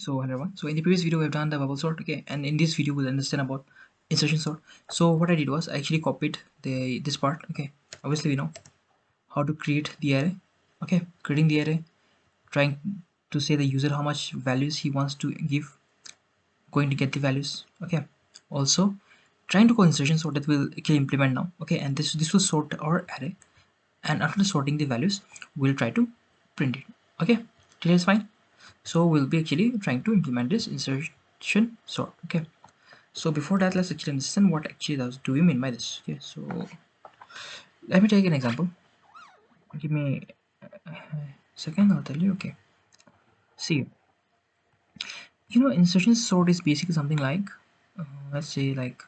So hello everyone. So in the previous video we've done the bubble sort, okay, and in this video we'll understand about insertion sort. So what I did was I actually copied this part, okay. Obviously we know how to create the array, okay, creating the array, trying to say the user how much values he wants to give, going to get the values, okay. Also trying to call insertion sort that we'll actually implement now, okay, and this will sort our array, and after sorting the values we'll try to print it, okay. Till it's fine. So we'll be actually trying to implement this insertion sort, okay. So before that, let's actually understand what actually do we mean by this, okay. So let me take an example. Give me a second, I'll tell you, okay. See, insertion sort is basically something like let's say like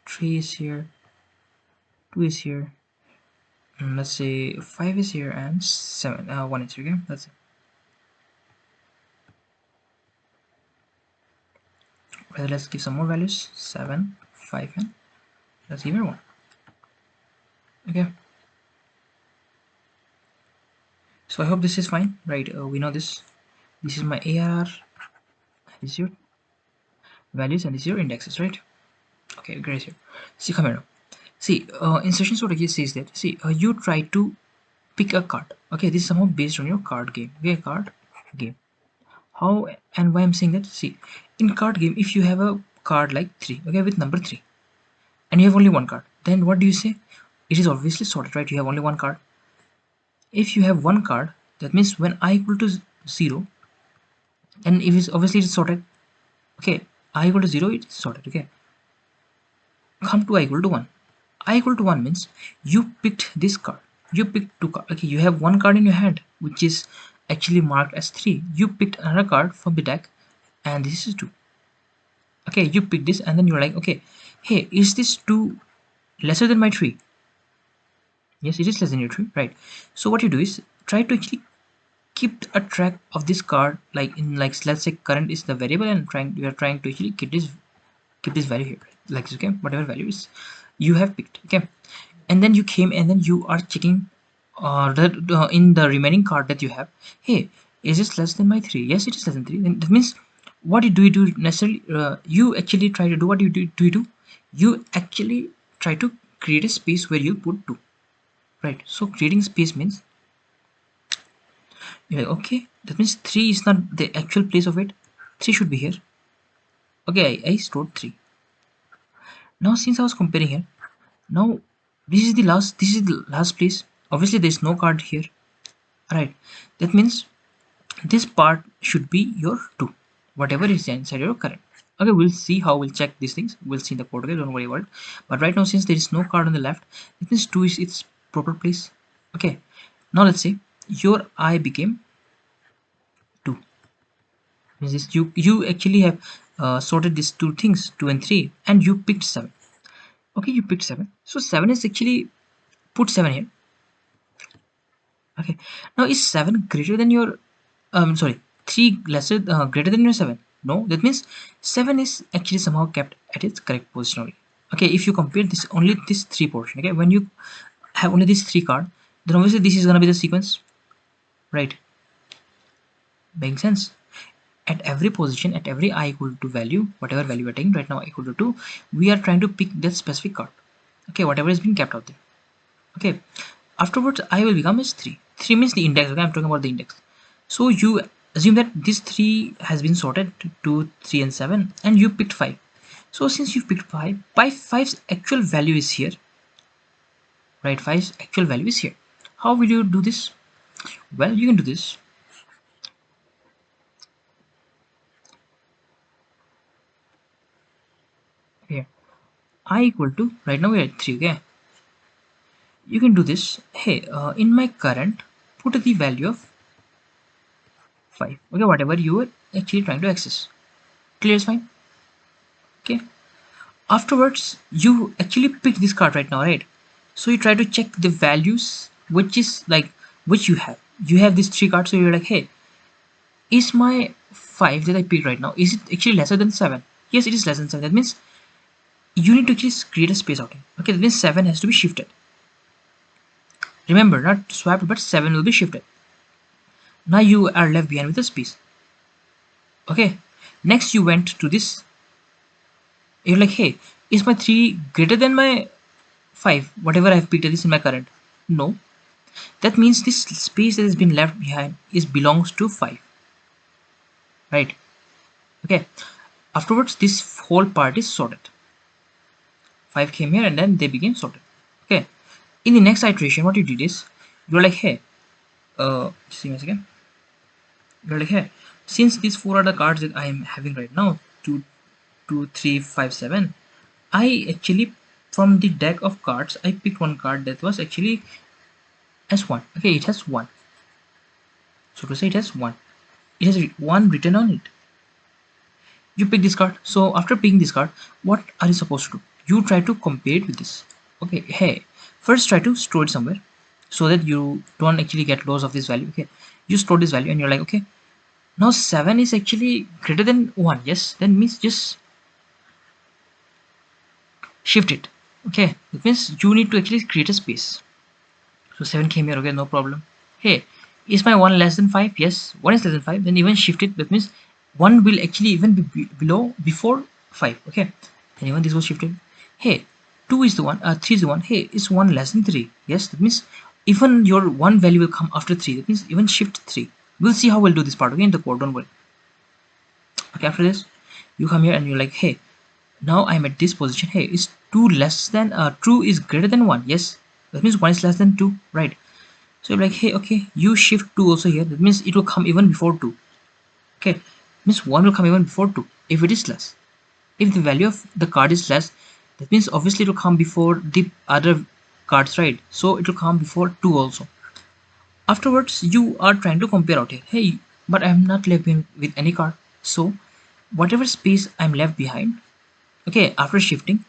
3 is here, 2 is here, and let's say 5 is here, and 1 is here, okay. That's it. Well, let's give some more values, 7, 5, and let's give it 1, okay. So I hope this is fine, right? We know this is my ARR, this is your values, and this is your indexes, right? Okay, great. Here, see, come here now. See, insertion sort of says that, see, you try to pick a card, okay. This is somehow based on your card game, okay. Card game, how and why I'm saying that, see, in card game, if you have a card like 3, okay, with number 3, and you have only one card, then what do you say? It is obviously sorted, right? You have only one card. If you have one card, that means when I equal to 0, and if it's obviously it's sorted, okay. I equal to 0, it's sorted, okay. Come to I equal to 1. I equal to 1 means you picked this card, you picked two cards, okay. You have one card in your hand which is actually marked as 3. You picked another card from the deck, and this is 2, okay. You pick this, and then you're like, okay, hey, is this 2 lesser than my 3? Yes, it is less than your 3, right? So what you do is try to actually keep a track of this card, like in, like, let's say current is the variable, and you are trying to actually keep this value here, like this, okay. Whatever value is you have picked, okay. And then you came, and then you are checking that in the remaining card that you have, hey, is this less than my 3? Yes, it is less than 3. Then that means what you do necessarily, you actually try to do what you do, you actually try to create a space where you put 2, right? So creating space means you're like, okay, that means 3 is not the actual place of it, 3 should be here, okay. I stored 3. Now since I was comparing here, now this is the last place, obviously there is no card here, right? That means this part should be your 2, whatever is inside your current, okay. We'll see how we'll check these things, we'll see in the code, okay. Don't worry about it. But right now, since there is no card on the left, it means 2 is its proper place, okay. Now let's say your I became 2, means this, you actually have sorted these two things, 2 and 3, and you picked 7, okay. You picked 7, so 7 is actually, put 7 here, okay. Now is 7 greater than your sorry, 3 lesser greater than your 7? No, that means 7 is actually somehow kept at its correct position only, okay. If you compare this, only this 3 portion, okay, when you have only this 3 card, then obviously this is gonna be the sequence, right? Makes sense. At every position, at every I equal to value, whatever value we're taking right now equal to 2, we are trying to pick that specific card, okay, whatever is being kept out there, okay. Afterwards I will become as 3. 3 means the index, okay. I'm talking about the index. So you assume that this 3 has been sorted to 2, 3 and 7, and you picked 5. So since you picked 5, by 5's actual value is here, right? 5's actual value is here. How will you do this? Well, you can do this. Okay, I equal to, right now we are at 3, okay. You can do this, hey, in my current, put the value of 5, okay, whatever you were actually trying to access. Clear is fine, okay. Afterwards you actually pick this card right now, right? So you try to check the values which is like, which you have these 3 cards, so you're like, hey, is my 5 that I picked right now, is it actually lesser than 7? Yes, it is less than 7. That means you need to just create a space out here, okay. That means 7 has to be shifted, remember, not swapped, but 7 will be shifted. Now you are left behind with a space. Okay, next you went to this. You're like, hey, is my 3 greater than my 5, whatever I've picked this in my current? No, that means this space that has been left behind is belongs to 5, right? Okay, afterwards this whole part is sorted. 5 came here and then they became sorted. Okay, in the next iteration what you did is you're like, hey, just give me a second. You're like, hey, since these 4 are the cards that I am having right now, 2, 2, 3, 5, 7, I actually, from the deck of cards, I picked one card that was actually S1. Okay, it has 1. So to say it has 1. It has 1 written on it. You pick this card. So after picking this card, what are you supposed to do? You try to compare it with this. Okay, hey, first try to store it somewhere so that you don't actually get loss of this value. Okay, you store this value and you're like, okay, now 7 is actually greater than 1. Yes, then means just shift it. Okay, that means you need to actually create a space. So 7 came here. Okay, no problem. Hey, is my 1 less than 5? Yes, 1 is less than 5. Then even shift it. That means 1 will actually even be below before 5. Okay, and even this was shifted. Hey, 2 is the one. 3 is the one. Hey, is 1 less than 3? Yes, that means even your 1 value will come after 3. That means even shift 3. We'll see how we'll do this part. Okay, in the code. Don't worry. Okay, after this, you come here and you're like, hey, now I'm at this position. Hey, is 2 less than 2 is greater than 1? Yes, that means 1 is less than 2, right? So you're like, hey, okay, you shift 2 also here. That means it will come even before 2. Okay, means 1 will come even before 2 if it is less. If the value of the card is less, that means obviously it will come before the other cards, right? So it will come before 2 also. Afterwards, you are trying to compare out here. Hey, but I'm not left with any card. So whatever space I'm left behind, okay, after shifting,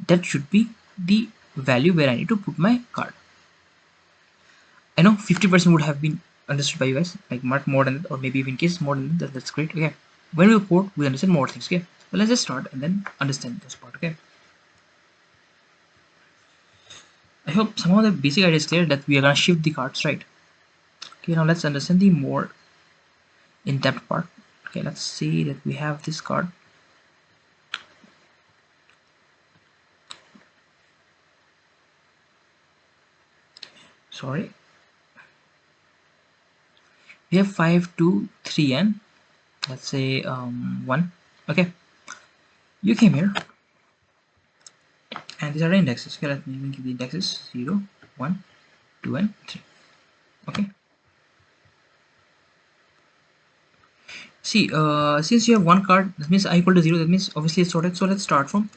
that should be the value where I need to put my card. I know 50% would have been understood by you guys, like much more than that, or maybe even case more than that. That's great. Okay, when we code, we understand more things. Okay, so let's just start and then understand this part. Okay, I hope some of the basic ideas clear that we are gonna shift the cards, right? Okay, now let's understand the more in-depth part. Okay, let's see that we have this card. Sorry, we have 5, 2, 3, and let's say 1. Okay, you came here and these are the indexes. Okay, let me even give the indexes 0, 1, 2, and 3. Okay, see, since you have one card, that means I equal to 0. That means obviously it's sorted. So let's start from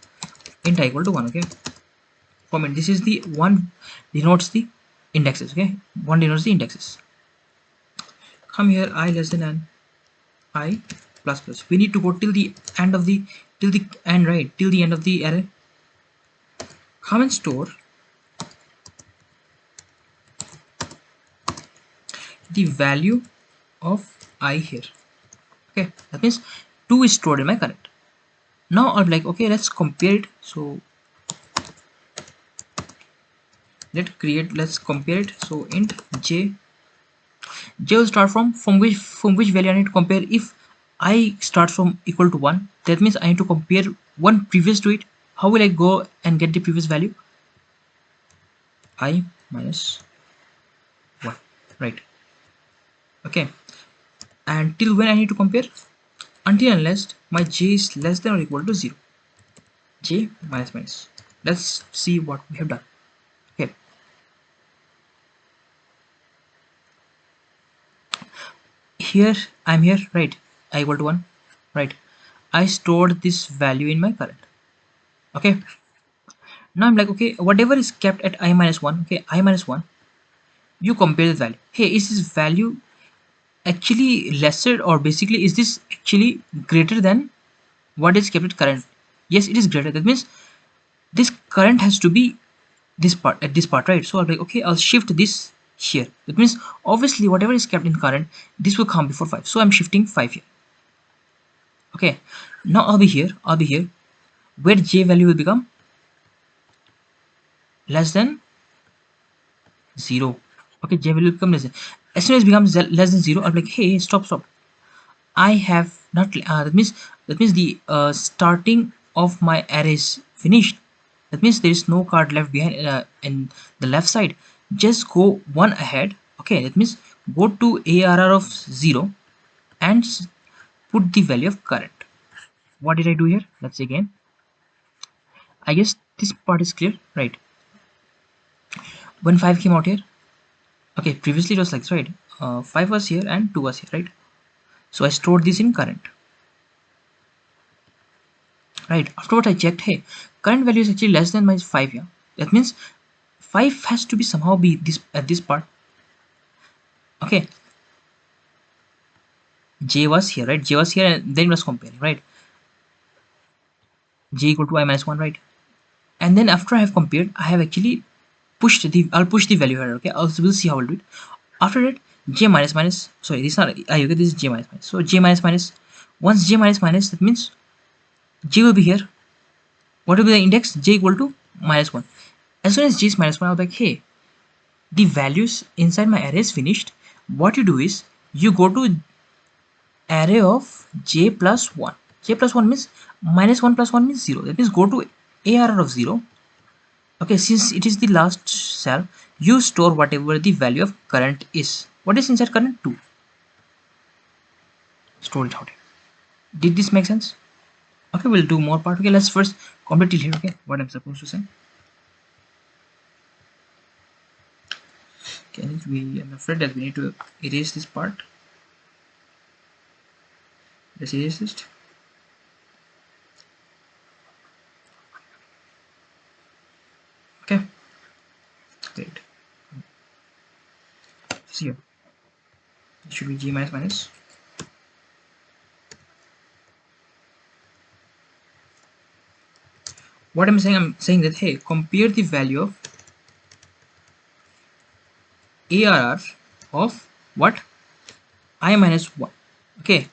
int I equal to 1. Okay, from int, this is the 1 denotes the indexes. Okay, 1 denotes the indexes. Come here, I less than n, I plus plus. We need to go till the end of the end, right? Till the end of the array. Come and store the value of I here. Okay, that means 2 is stored in my current. Now I'm like, okay, let's compare it. So let's compare it. So int j will start from which value I need to compare. If I start from equal to 1, that means I need to compare one previous to it. How will I go and get the previous value? I minus 1, right? Okay, and till when I need to compare? Until unless my j is less than or equal to 0. J minus minus. Let's see what we have done. Okay, here I'm here, right? I equal to 1, right? I stored this value in my current. Okay, now I'm like, okay, whatever is kept at I minus 1, okay, I minus 1, you compare the value. Hey, is this value actually lesser, or basically is this actually greater than what is kept at current? Yes, it is greater. That means this current has to be this part, at this part, right? So I'm like, okay, I'll shift this here. That means obviously whatever is kept in current, this will come before 5. So I'm shifting 5 here. Okay, now I'll be here where j value will become less than 0. Okay, j value will become less than, as soon as it becomes less than 0, I'm like, hey, stop. I have not that means the starting of my array is finished. That means there is no card left behind in the left side. Just go one ahead. Okay, that means go to ARR of 0 and put the value of current. What did I do here? Let's see again. I guess this part is clear, right? When 5 came out here, okay, previously it was like this, right? 5 was here and 2 was here, right? So I stored this in current, right? Afterwards I checked, hey, current value is actually less than my 5 here. That means 5 has to be somehow be this at this part. Okay, j was here, right? J was here and then it was comparing, right? J equal to I minus 1, right? And then after I have compared, I have actually I'll push the value here. Okay, also we'll see how I'll do it. After that, j minus minus, sorry, this is not okay, this is j minus minus. So j minus minus, once j minus minus, that means j will be here. What will be the index? J equal to minus 1. As soon as j is minus 1, I'll be like, hey, the values inside my array is finished. What you do is you go to array of j plus 1. J plus 1 means minus 1 plus 1 means 0. That means go to ARR of 0. Okay, since it is the last cell, you store whatever the value of current is. What is inside current? 2. Store it out here. Did this make sense? Okay, we'll do more part. Okay, let's first complete it here. Okay, what I'm supposed to say. Okay, I'm afraid that we need to erase this part. Let's erase it. Okay, great. See here. It should be g minus minus. What I'm saying that, hey, compare the value of ARR of what? I minus 1. Okay,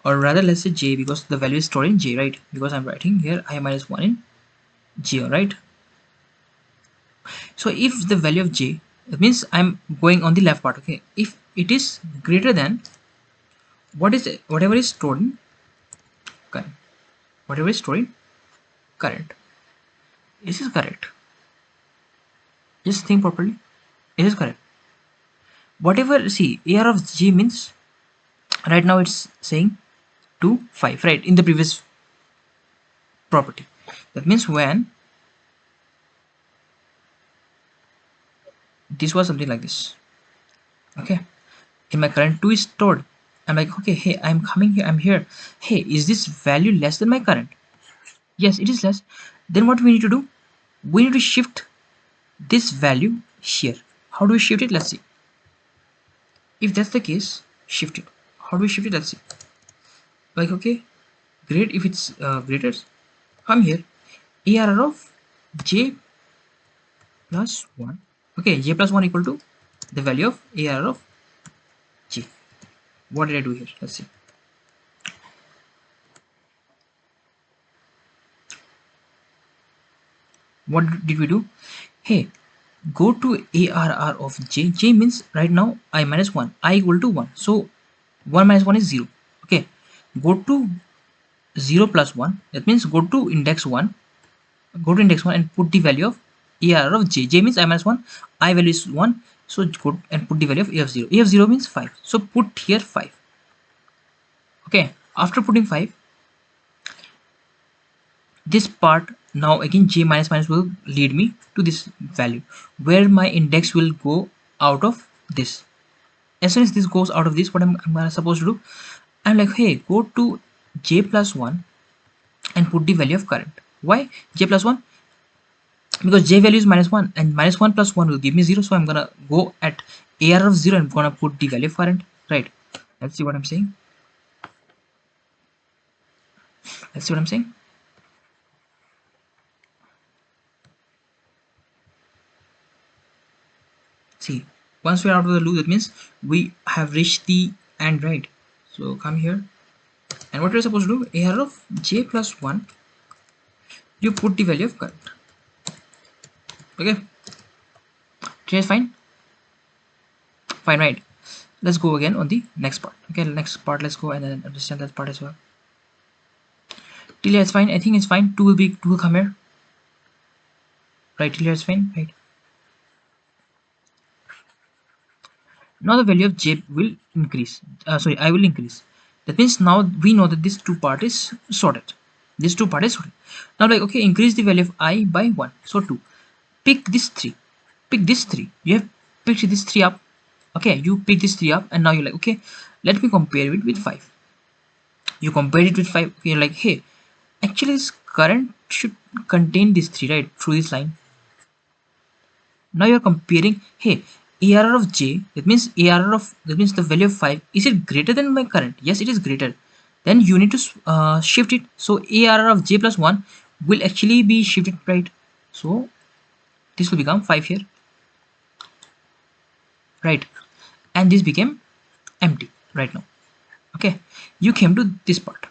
or rather let's say j, because the value is stored in j, right? Because I'm writing here I minus 1 in j, right? So if the value of j, that means I'm going on the left part. Okay, if it is greater than what is it, whatever is stored in current, whatever is stored in current, this is correct. Just think properly. It is correct. Whatever, see, AR of j means right now it's saying 2 5, right, in the previous property. That means when this was something like this, okay, in my current 2 is stored, I'm like, okay, hey, I'm coming here, I'm here, hey, is this value less than my current? Yes, it is less. Then what we need to do, we need to shift this value here. How do we shift it? Let's see. If that's the case, shift it. How do we shift it? Let's see. Like, okay, great. If it's greater, come here, ARR of j plus 1. Okay, j plus 1 equal to the value of ARR of j. What did I do here? Let's see. What did we do? Hey, go to ARR of j. J means right now I minus 1, I equal to 1. So 1 minus 1 is 0. Okay, go to 0 plus 1. That means go to index 1. Go to index 1 and put the value of ARR of j. J means I minus 1, I value is 1. So go and put the value of A of 0. A of 0 means 5. So put here 5. Okay, after putting 5, this part now again j minus minus will lead me to this value where my index will go out of this. As soon as this goes out of this, what I'm supposed to do, I'm like, hey, go to j plus 1 and put the value of current. Why j plus 1? Because j value is minus 1 and minus 1 plus 1 will give me 0. So I'm gonna go at AR of 0 and gonna put the value of current, right? Let's see what I'm saying. Let's see what I'm saying. See, once we're out of the loop, that means we have reached the end, right? So come here, and what we're supposed to do, AR of j plus 1, you put the value of current. Okay, okay, fine, right? let's go again on the next part. Okay, next part, let's go and then understand that part as well. Till here it's fine. I think it's fine. 2 will come here. Right, till here it's fine. Right. Now the value of j will increase. Sorry, I will increase. That means now we know that this two part is sorted. This two part is sorted. Now like, okay, increase the value of I by 1. So 2. Pick this 3. Pick this 3. You have picked this 3 up. Okay, you pick this 3 up and now you're like, okay, let me compare it with 5. You compare it with 5. You're like, hey, actually this current should contain this 3, right, through this line. Now you're comparing, hey, ARR of j, that means the value of 5, is it greater than my current? Yes, it is greater. Then you need to shift it. So ARR of j plus 1 will actually be shifted, right? So this will become 5 here, right? And this became empty right now. Okay, you came to this part.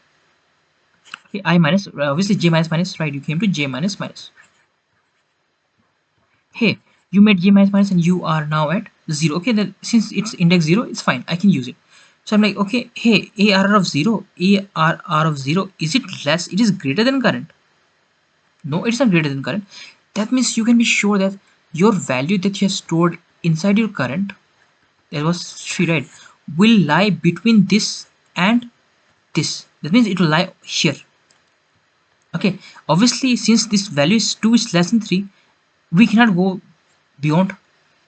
Okay, I minus, obviously j minus minus, right? You came to j minus minus. Hey, you made j minus minus and you are now at 0. Okay, then since it's index 0, it's fine, I can use it. So I'm like, okay, hey, ARR of 0, ARR of 0, is it less? It is greater than current. No, it's not greater than current. That means you can be sure that your value that you have stored inside your current, that was 3, right, will lie between this and this. That means it will lie here. Okay, obviously since this value is 2 is less than 3, we cannot go beyond.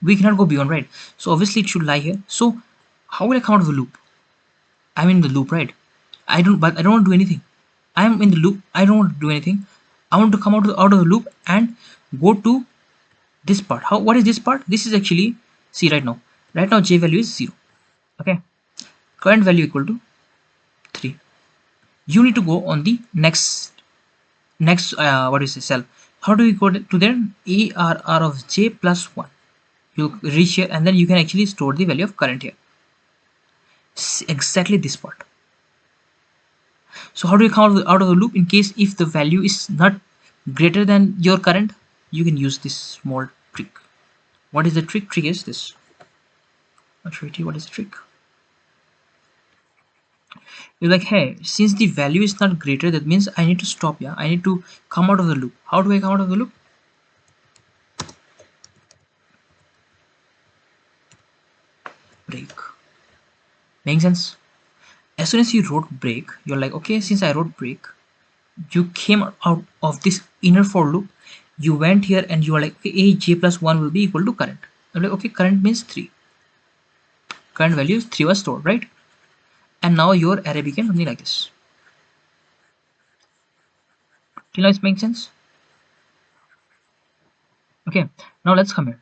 Right? So obviously it should lie here. So how will I come out of the loop? I'm in the loop, right? I don't want to do anything. I'm in the loop. I don't want to do anything. I want to come out of the loop and go to this part. What is this part? This is actually, see, right now j value is 0. Okay, current value equal to 3. You need to go on the next what is the cell. How do we go to there? ARR of j plus 1. You reach here and then you can actually store the value of current here. Exactly this part. So how do you come out of the loop? In case if the value is not greater than your current, you can use this small trick. What is the trick? Trick is this. What is the trick? You're like, hey, since the value is not greater, that means I need to stop. Yeah, I need to come out of the loop. How do I come out of the loop? Break. Making sense? As soon as you wrote break, you're like, okay, since I wrote break, you came out of this inner for loop, you went here and you are like, okay, a j plus 1 will be equal to current. I'm like, okay, current means 3. Current value is 3 was stored, right? And now your array became something like this. Till now it's making sense? Okay, now let's come here.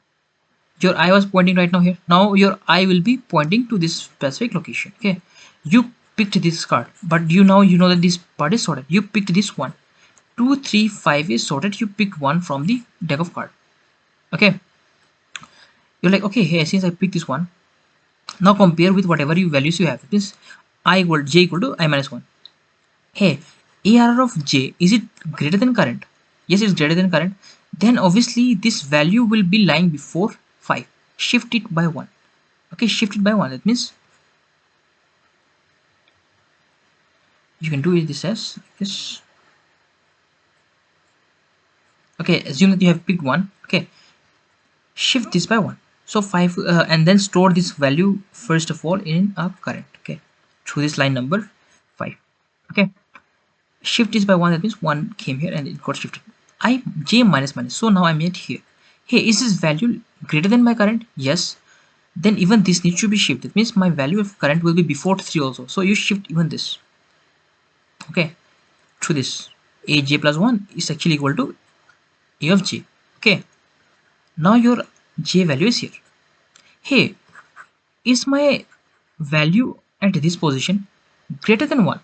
Your eye was pointing right now here. Now your eye will be pointing to this specific location. Okay, you picked this card, but you know that this part is sorted. You picked this one. 2, 3, 5 is sorted. You picked one from the deck of card. Okay, you're like, okay, hey, since I picked this one, now compare with whatever values you have. It means j equal to I minus 1. Hey, ARR of j, is it greater than current? Yes, it's greater than current. Then obviously this value will be lying before 5. Shift it by 1. Okay, shift it by 1. That means you can do this as this. Okay, assume that you have picked 1. Okay, shift this by 1. So 5 and then store this value first of all in a current. Okay, through this line number 5. Okay, shift this by 1. That means 1 came here and it got shifted. J minus minus. So now I'm at here. Hey, is this value greater than my current? Yes. Then even this needs to be shifted. That means my value of current will be before 3 also. So you shift even this. Okay, through this. A j plus 1 is actually equal to A of j. Okay, now your j value is here. Hey, is my value at this position greater than 1?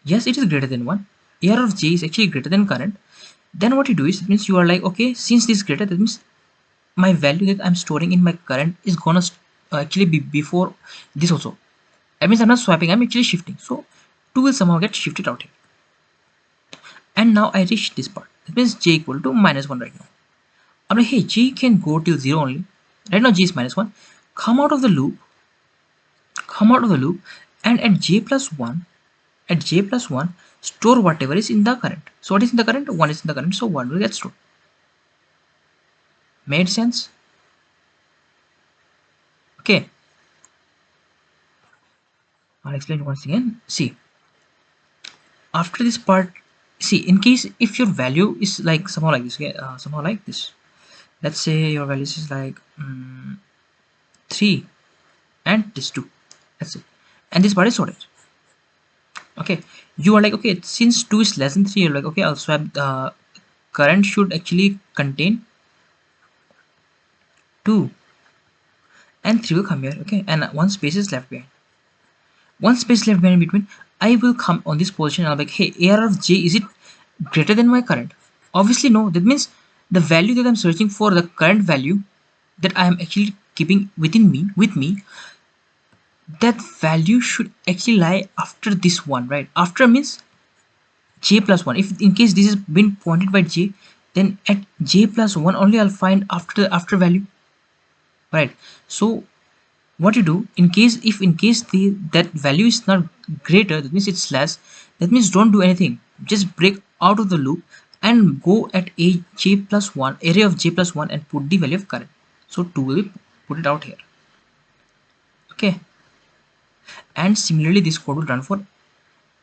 Yes, it is greater than 1. AR of j is actually greater than current. Then what you do is, it means you are like, okay, since this is greater, that means my value that I'm storing in my current is gonna actually be before this also. That means I'm not swapping, I'm actually shifting. So 2 will somehow get shifted out here. And now I reach this part. That means j equal to minus 1 right now. I'm like, hey, j can go till 0 only. Right now j is minus 1. Come out of the loop. come out of the loop, and at j plus 1 store whatever is in the current. So what is in the current? 1 is in the current, so 1 will get stored. Made sense? Okay, I'll explain once again. See, after this part, see, in case if your value is like somehow like this, okay, somehow like this, let's say your values is like 3 and this 2, that's it, and this part is sorted. Okay, you are like, okay, since 2 is less than 3, you're like, okay, I'll swap current should actually contain 2 and 3 will come here. Okay, and one space is left behind, one space left behind in between. I will come on this position and I'll be like, hey, AR of j, is it greater than my current? Obviously no. That means the value that I'm searching for, the current value that I am actually keeping within me, with me, that value should actually lie after this one, right? After means j plus 1. If in case this has been pointed by j, then at j plus 1 only I'll find after the after value, right? So what you do, in case if in case the that value is not greater, that means it's less, that means don't do anything, just break out of the loop and go at a j plus 1 array of j plus 1 and put the value of current. So 2 will put it out here. Okay, and similarly this code will run for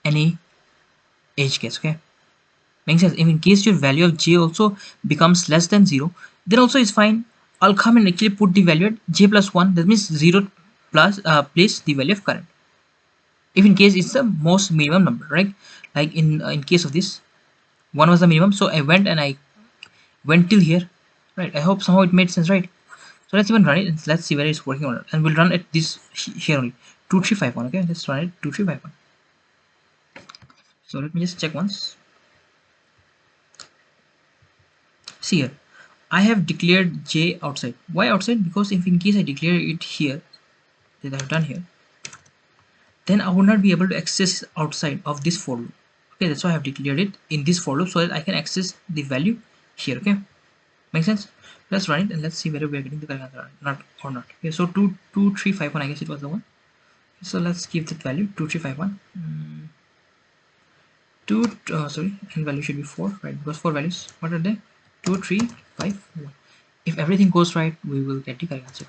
any edge case. Okay, makes sense. If in case your value of j also becomes less than 0, then also it's fine. I'll come and actually put the value at j plus 1, that means 0 plus place the value of current, if in case it's the most minimum number, right? Like in case of this, 1 was the minimum, so I went and I went till here, right? I hope somehow it made sense, right? So let's even run it and let's see whether it's working or not, and we'll run at this here only, 2351. Okay, let's run it 2351. So let me just check once. See here, I have declared j outside. Why outside? Because if in case I declare it here, that I've done here, then I would not be able to access outside of this for loop. Okay, that's why I have declared it in this for loop so that I can access the value here. Okay, make sense? Let's run it and let's see whether we are getting the correct answer not or not. Okay, so 2351, I guess it was the one. So let's give that value 2351. Sorry, and value should be 4, right? Because 4 values, what are they? 2351. If everything goes right, we will get the correct answer.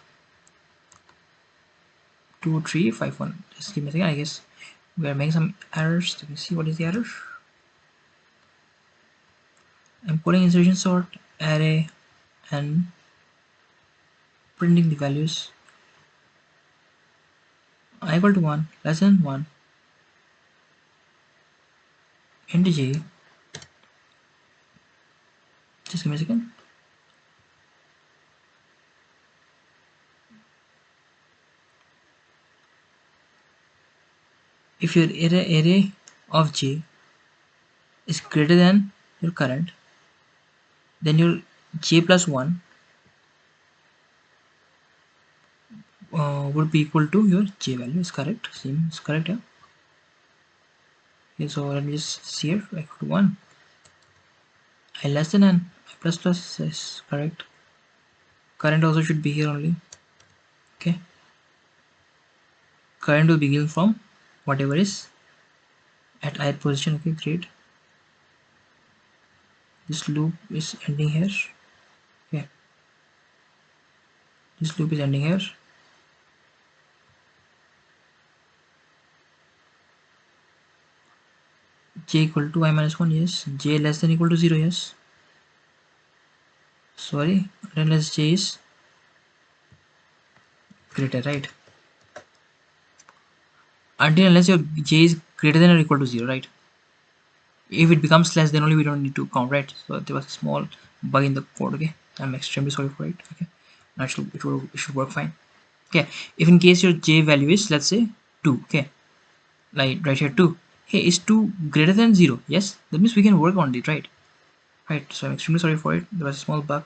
2351. Just give me a second. I guess we are making some errors. Let me see what is the error. I'm putting insertion sort array and printing the values I equal to 1, less than 1, int j. Just give me a second. If your array of j is greater than your current, then your j plus 1 would be equal to your j value. Is correct? Seems correct, yeah. Okay, so let me just see here, equal to 1, I less than n, I plus plus is correct. Current also should be here only. Okay, current will begin from whatever is at ith position. Okay, great. This loop is ending here. Okay, this loop is ending here. J equal to I minus 1, yes. J less than equal to 0, yes. Sorry, unless j is greater, right? Until unless your j is greater than or equal to 0, right? If it becomes less, then only we don't need to count, right? So there was a small bug in the code. Okay, I'm extremely sorry for it. Okay, now it should work fine. Okay, if in case your j value is, let's say, 2, okay, like right here 2, hey, is 2 greater than 0? Yes, that means we can work on it, right? Right, so I'm extremely sorry for it. There was a small bug.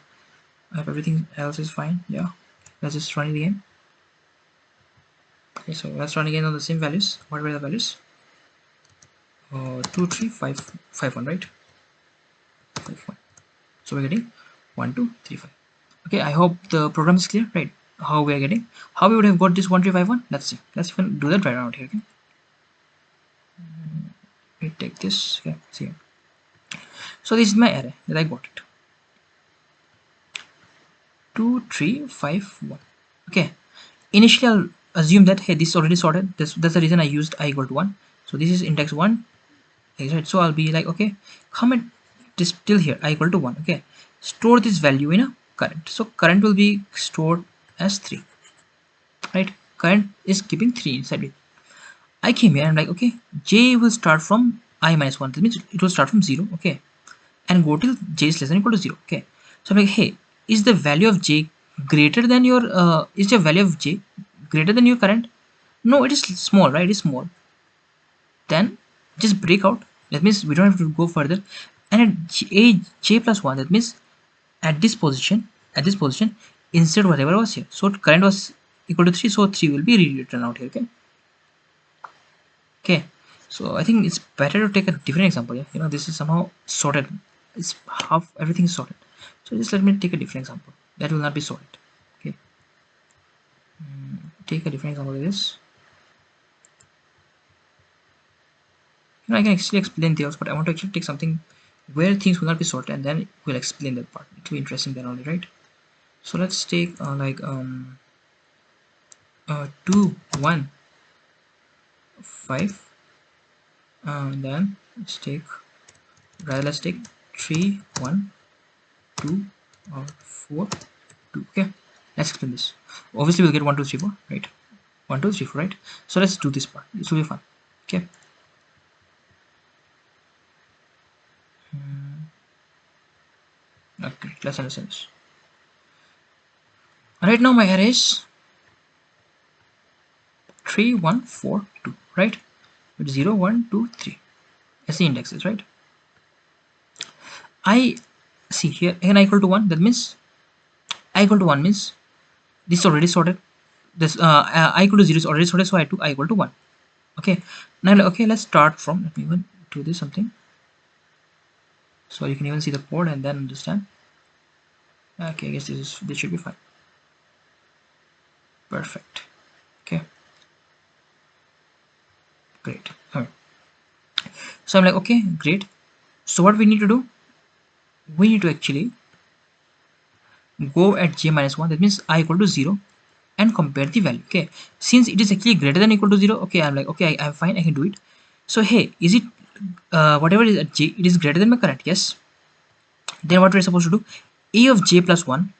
I hope everything else is fine. Yeah, let's just run it again. Okay, so let's run again on the same values. What were the values? 23551, right? 51. So we're getting 1 2 3 5. Okay, I hope the program is clear, right? how we are getting, how we would have got this 1351. Let's see, let's even do that right around here. Okay, we take this. Okay, see, so this is my array that I got it, 2 3 5 1. Okay, initially I'll assume that hey, this is already sorted. That's the reason I used I equal to 1. So this is index 1, right? So I'll be like, okay, comment this till here, I equal to 1. Okay, store this value in a current. So current will be stored as 3, right? Current is keeping 3 inside it. I came here and like, okay, j will start from I minus 1. That means it will start from 0, okay, and go till j is less than or equal to 0. Okay, so I'm like, hey, is the value of j greater than your is your value of j greater than your current? No, it is small, right? It is small. Then just break out. That means we don't have to go further. And at j plus 1, that means at this position, insert whatever was here. So current was equal to 3, so 3 will be rewritten out here. Okay, okay, so I think it's better to take a different example. Yeah, this is somehow sorted. It's half, everything is sorted. So just let me take a different example that will not be sorted. Okay, take a different example of this. I can actually explain those, but I want to actually take something where things will not be sorted, and then we'll explain that part. It will be interesting then only, right? So let's take 2 1 5, then let's take 3 1 2 or 4 2. Okay, let's explain this. Obviously we'll get 1 2 3 4, right? 1 2 3 4, right? So let's do this part. This will be fun. Okay, okay, let's understand this. Right now my array is 3 1 4 2, right? With 0 1 2 3 as the indexes, right? I see here n equal to 1. That means I equal to 1 means this is already sorted. This I equal to 0 is already sorted, so I took I equal to 1. Okay, now okay, let's start from, let me even do this something so you can even see the code and then understand. Okay, I guess this should be fine. Perfect. Okay, great. All right. So I'm like, okay, great. So what we need to do, we need to actually go at j minus 1. That means I equal to 0 and compare the value. Okay, since it is actually greater than or equal to 0, okay, I'm like, okay, I'm fine, I can do it. So hey, is it whatever is at j, it is greater than my current? Yes. Then what we're supposed to do, a of j plus 1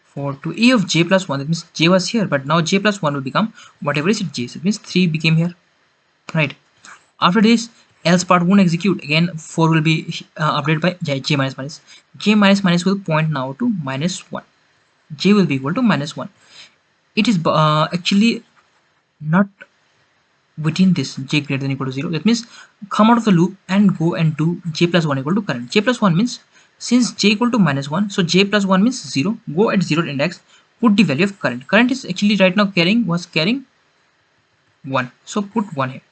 for to a of j plus 1, that means j was here, but now j plus 1 will become whatever is at j. So it means 3 became here, right? After this, else part won't execute again. 4 will be updated by j minus minus. J minus minus will point now to minus 1. J will be equal to minus 1. It is actually not within this j greater than or equal to 0. That means come out of the loop and go and do j plus 1 equal to current. J plus 1 means since j equal to minus 1, so j plus 1 means 0. Go at 0 index, put the value of current. Current is actually right now carrying 1, so put 1 here.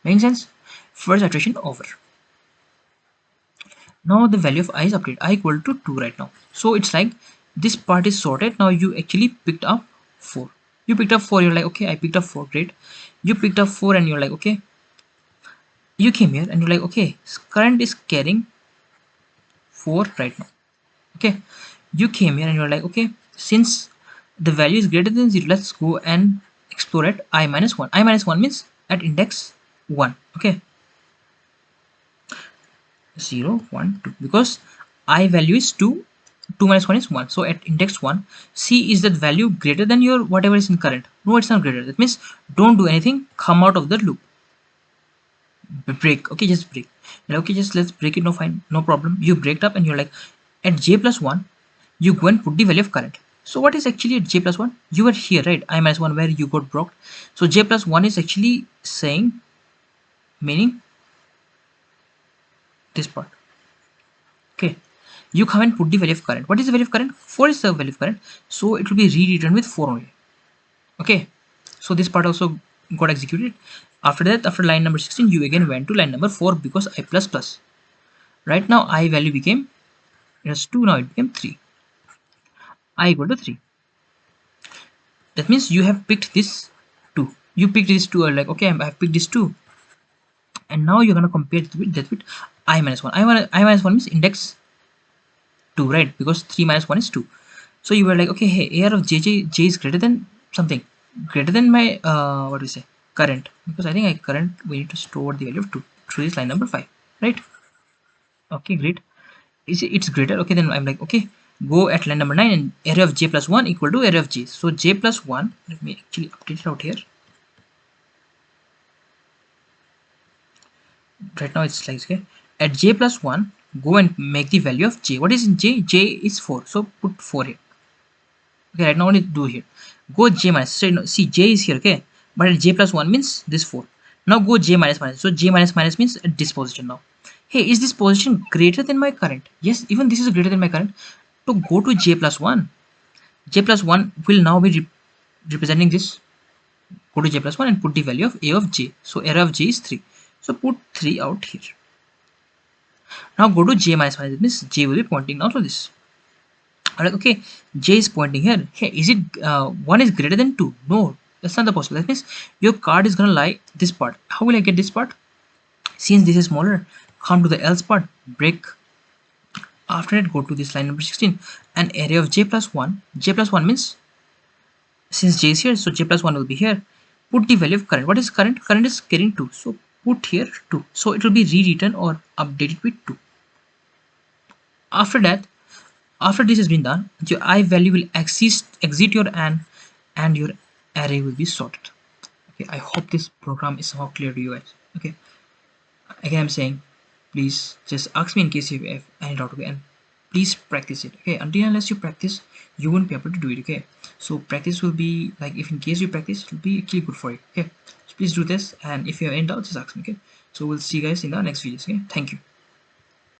Making sense? First iteration over. Now the value of I is updated. I equal to 2 right now. So it's like this part is sorted. Now you actually picked up 4. You picked up 4, you're like, okay, I picked up 4, great. You picked up 4 and you're like, okay. You came here and you're like, okay, current is carrying 4 right now. Okay. You came here and you're like, okay, since the value is greater than 0, let's go and explore at I minus 1. I minus 1 means at index 1. Okay. 0 1 2, because I value is 2, 2 minus 1 is 1, so at index 1, see is that value greater than your whatever is in current? No, it's not greater. That means don't do anything, come out of the loop, break. Okay, just break. Okay, just let's break it. No, fine, no problem. You break up and you're like, at j plus 1, you go and put the value of current. So what is actually at j plus 1? You were here, right? I minus 1 where you got broke. So j plus 1 is actually saying, meaning this part. Okay, you come and put the value of current. What is the value of current? 4 is the value of current, so it will be rewritten with 4 only. Okay, so this part also got executed. After that, after line number 16, you again went to line number 4 because I plus plus. Right now I value became It was 2, now it became 3. I equal to 3. That means you have picked this 2. You picked this 2, or like, okay, I have picked this 2. And now you're going to compare that with I minus 1. I minus 1 means index 2, right? Because 3 minus 1 is 2. So you were like, okay, hey, AR of j is greater than something. Greater than my, what do we say? Current. Because I think we need to store the value of 2 through this line number 5, right? Okay, great. It's greater. Okay, then I'm like, okay, go at line number 9 and array of j plus 1 equal to array of j. So j plus 1, let me actually update it out here. Right now it's like, okay, at j plus 1, go and make the value of j. What is in j? J is 4. So put 4 here. Okay, right now what need to do here? Go j minus. So, see, j is here, okay? But at j plus 1 means this 4. Now go j minus minus. So j minus minus means at this position now. Hey, is this position greater than my current? Yes, even this is greater than my current. So go to j plus 1. J plus 1 will now be representing this. Go to j plus 1 and put the value of a of j. So array of j is 3. So put 3 out here. Now go to j minus minus. It means j will be pointing now to this. Alright, okay, j is pointing here. Hey, is it 1 is greater than 2? No, that's not the possible. That means your card is gonna lie this part. How will I get this part? Since this is smaller, come to the else part, break. After that, go to this line number 16, an array of j plus 1. J plus 1 means, since j is here, so j plus 1 will be here. Put the value of current. What is current? Current is carrying 2. So put here 2. So it will be rewritten or updated with 2. After that, after this has been done, your I value will exit your and your array will be sorted. Okay, I hope this program is somehow clear to you guys. Okay, again I'm saying, please just ask me in case you have any doubt. Okay, and please practice it. Okay, until unless you practice, you won't be able to do it. Okay, so practice will be like, if in case you practice, it will be actually good for you. Okay, so please do this, and if you have any doubts, just ask me. Okay, so we'll see you guys in the next videos. Okay, thank you.